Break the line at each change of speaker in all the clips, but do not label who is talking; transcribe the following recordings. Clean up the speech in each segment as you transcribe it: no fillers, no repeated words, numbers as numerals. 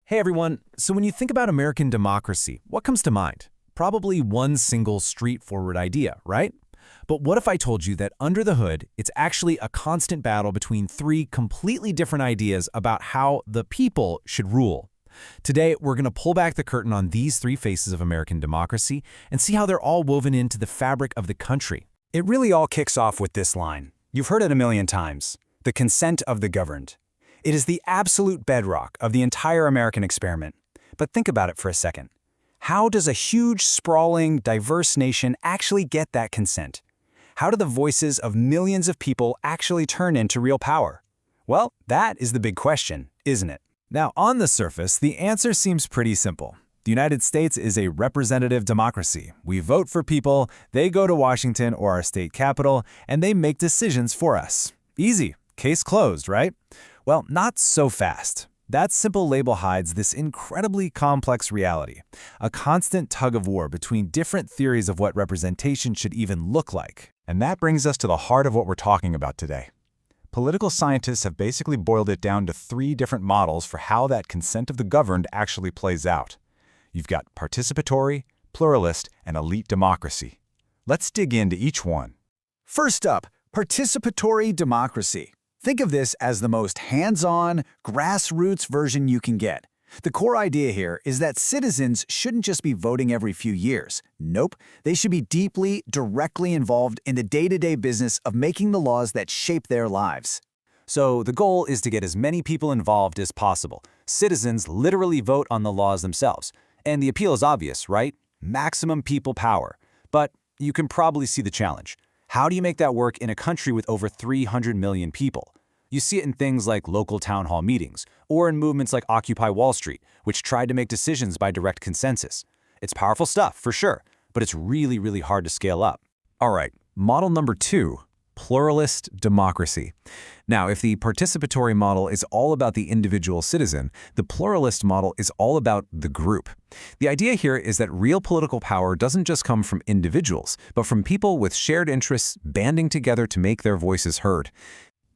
Hey everyone, so when you think about American democracy, what comes to mind? Probably one single straightforward idea, right? But what if I told you that under the hood, it's actually a constant battle between three completely different ideas about how the people should rule? Today, we're going to pull back the curtain on these three faces of American democracy and see how they're all woven into the fabric of the country.
It really all kicks off with this line. You've heard it a million times. The consent of the governed. It is the absolute bedrock of the entire American experiment. But think about it for a second. How does a huge, sprawling, diverse nation actually get that consent? How do the voices of millions of people actually turn into real power? Well, that is the big question, isn't it?
Now, on the surface, the answer seems pretty simple. The United States is a representative democracy. We vote for people, they go to Washington or our state capital, and they make decisions for us. Easy. Case closed, right? Well, not so fast. That simple label hides this incredibly complex reality, a constant tug of war between different theories of what representation should even look like.
And that brings us to the heart of what we're talking about today. Political scientists have basically boiled it down to three different models for how that consent of the governed actually plays out. You've got participatory, pluralist, and elite democracy. Let's dig into each one.
First up, participatory democracy. Think of this as the most hands-on, grassroots version you can get. The core idea here is that citizens shouldn't just be voting every few years. Nope, they should be deeply, directly involved in the day-to-day business of making the laws that shape their lives.
So the goal is to get as many people involved as possible. Citizens literally vote on the laws themselves. And the appeal is obvious, right? Maximum people power. But you can probably see the challenge. How do you make that work in a country with over 300 million people? You see it in things like local town hall meetings, or in movements like Occupy Wall Street, which tried to make decisions by direct consensus. It's powerful stuff, for sure, but it's really, really hard to scale up.
All right, model number 2, pluralist democracy. Now, if the participatory model is all about the individual citizen, the pluralist model is all about the group. The idea here is that real political power doesn't just come from individuals, but from people with shared interests banding together to make their voices heard.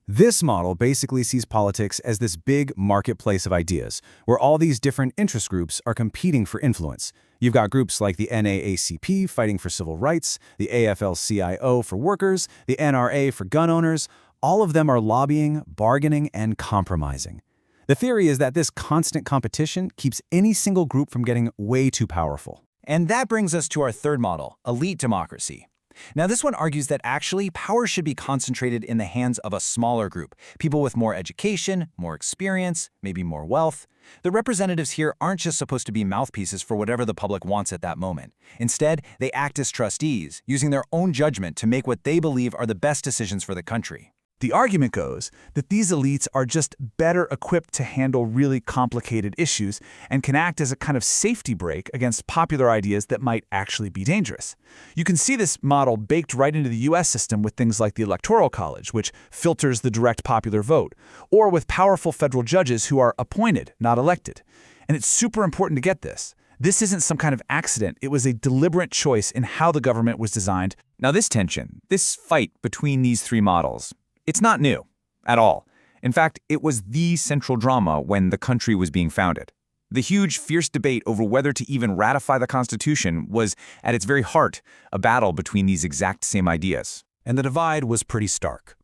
This model basically sees politics as this big marketplace of ideas, where all these different interest groups are competing for influence. You've got groups like the NAACP fighting for civil rights, the AFL-CIO for workers, the NRA for gun owners. All of them are lobbying, bargaining, and compromising. The theory is that this constant competition keeps any single group from getting way too powerful.
And that brings us to our third model, elite democracy. Now, this one argues that actually power should be concentrated in the hands of a smaller group, people with more education, more experience, maybe more wealth. The representatives here aren't just supposed to be mouthpieces for whatever the public wants at that moment. Instead, they act as trustees, using their own judgment to make what they believe are the best decisions for the country.
The argument goes that these elites are just better equipped to handle really complicated issues and can act as a kind of safety brake against popular ideas that might actually be dangerous. You can see this model baked right into the U.S. system with things like the Electoral College, which filters the direct popular vote, or with powerful federal judges who are appointed, not elected. And it's super important to get this. This isn't some kind of accident. It was a deliberate choice in how the government was designed.
Now this tension, this fight between these three models, it's not new at all. In fact, it was the central drama when the country was being founded. The huge, fierce debate over whether to even ratify the Constitution was, at its very heart, a battle between these exact same ideas.
And the divide was pretty stark.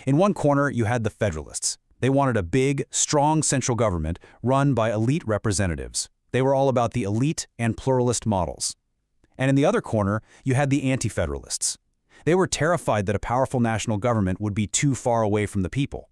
In one corner, you had the Federalists. They wanted a big, strong central government run by elite representatives. They were all about the elite and pluralist models. And in the other corner, you had the Anti-Federalists. They were terrified that a powerful national government would be too far away from the people.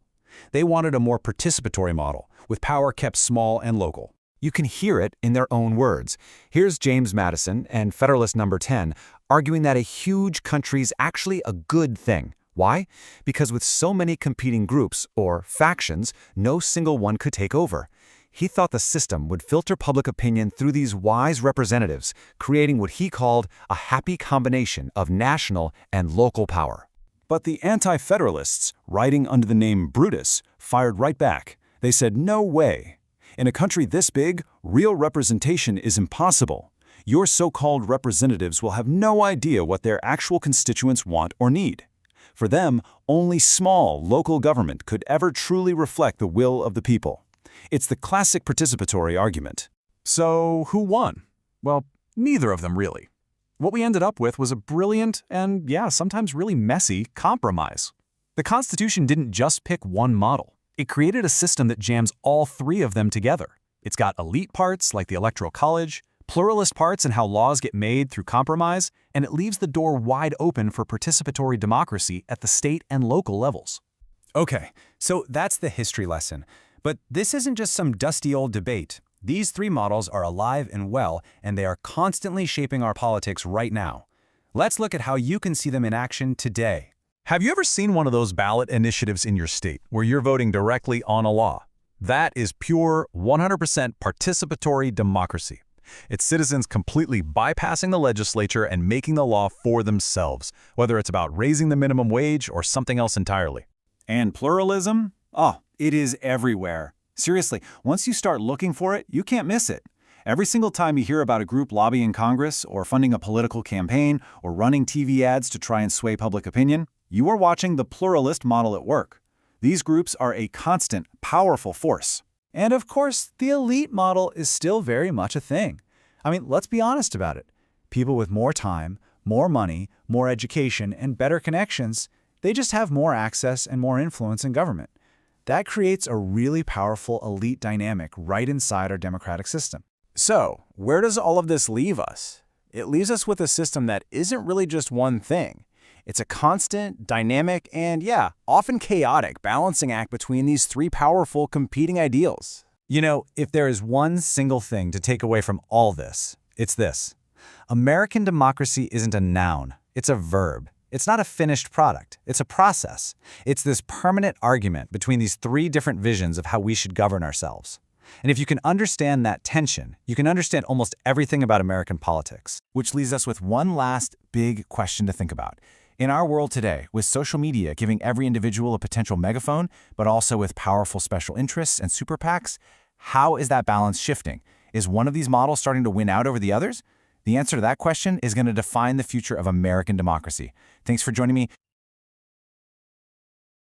They wanted a more participatory model, with power kept small and local.
You can hear it in their own words. Here's James Madison and Federalist number 10 arguing that a huge country's actually a good thing. Why? Because with so many competing groups, or factions, no single one could take over. He thought the system would filter public opinion through these wise representatives, creating what he called a happy combination of national and local power.
But the Anti-Federalists, writing under the name Brutus, fired right back. They said, no way. In a country this big, real representation is impossible. Your so-called representatives will have no idea what their actual constituents want or need. For them, only small local government could ever truly reflect the will of the people. It's the classic participatory argument.
So who won? Well, neither of them really. What we ended up with was a brilliant and, yeah, sometimes really messy compromise. The Constitution didn't just pick one model. It created a system that jams all three of them together. It's got elite parts like the Electoral College, pluralist parts and how laws get made through compromise, and it leaves the door wide open for participatory democracy at the state and local levels.
Okay, so that's the history lesson. But this isn't just some dusty old debate. These three models are alive and well, and they are constantly shaping our politics right now. Let's look at how you can see them in action today.
Have you ever seen one of those ballot initiatives in your state where you're voting directly on a law? That is pure 100% participatory democracy. It's citizens completely bypassing the legislature and making the law for themselves, whether it's about raising the minimum wage or something else entirely.
And pluralism? Oh, it is everywhere. Seriously, once you start looking for it, you can't miss it. Every single time you hear about a group lobbying Congress or funding a political campaign or running TV ads to try and sway public opinion, you are watching the pluralist model at work. These groups are a constant, powerful force. And of course, the elite model is still very much a thing. I mean, let's be honest about it. People with more time, more money, more education, and better connections, they just have more access and more influence in government. That creates a really powerful elite dynamic right inside our democratic system.
So, where does all of this leave us? It leaves us with a system that isn't really just one thing. It's a constant, dynamic, and yeah, often chaotic balancing act between these three powerful competing ideals.
You know, if there is one single thing to take away from all this, it's this. American democracy isn't a noun, it's a verb. It's not a finished product, it's a process. It's this permanent argument between these three different visions of how we should govern ourselves. And if you can understand that tension, you can understand almost everything about American politics.
Which leaves us with one last big question to think about. In our world today, with social media giving every individual a potential megaphone, but also with powerful special interests and super PACs, how is that balance shifting? Is one of these models starting to win out over the others? The answer to that question is going to define the future of American democracy. Thanks for joining me.